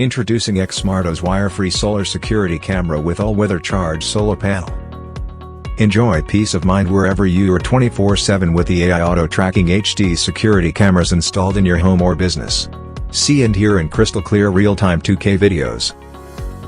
Introducing XMARTO's wire-free solar security camera with all-weather charged solar panel. Enjoy peace of mind wherever you are 24/7 with the AI Auto Tracking HD security cameras installed in your home or business. See and hear in crystal clear real-time 2K videos.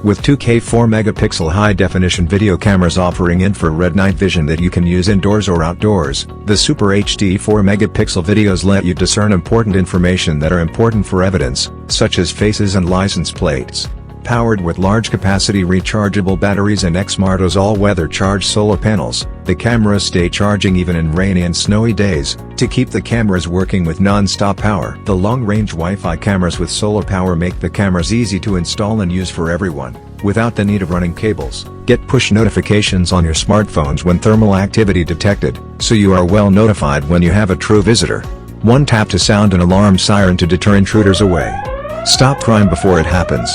With 2K 4-megapixel high-definition video cameras offering infrared night vision that you can use indoors or outdoors, the Super HD 4-megapixel videos let you discern important information that are important for evidence, such as faces and license plates. Powered with large-capacity rechargeable batteries and XMARTO's all-weather charged solar panels, the cameras stay charging even in rainy and snowy days, to keep the cameras working with non-stop power. The long-range Wi-Fi cameras with solar power make the cameras easy to install and use for everyone, without the need of running cables. Get push notifications on your smartphones when thermal activity detected, so you are well notified when you have a true visitor. One tap to sound an alarm siren to deter intruders away. Stop crime before it happens.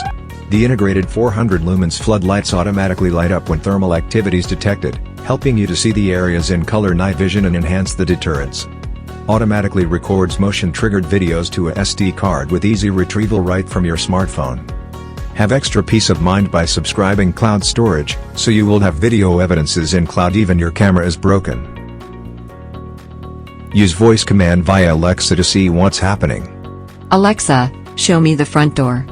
The integrated 400 lumens floodlights automatically light up when thermal activity is detected, helping you to see the areas in color night vision and enhance the deterrence. Automatically records motion-triggered videos to a SD card with easy retrieval right from your smartphone. Have extra peace of mind by subscribing cloud storage, so you will have video evidences in cloud even your camera is broken. Use voice command via Alexa to see what's happening. Alexa, show me the front door.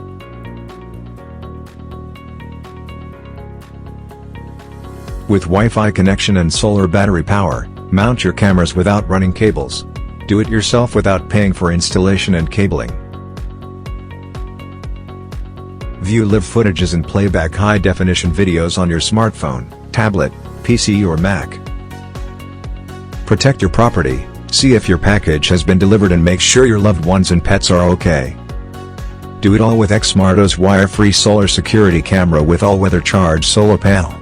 With Wi-Fi connection and solar battery power, mount your cameras without running cables. Do it yourself without paying for installation and cabling. View live footages and playback high-definition videos on your smartphone, tablet, PC or Mac. Protect your property, see if your package has been delivered and make sure your loved ones and pets are okay. Do it all with XMARTO's wire-free solar security camera with all-weather charged solar panel.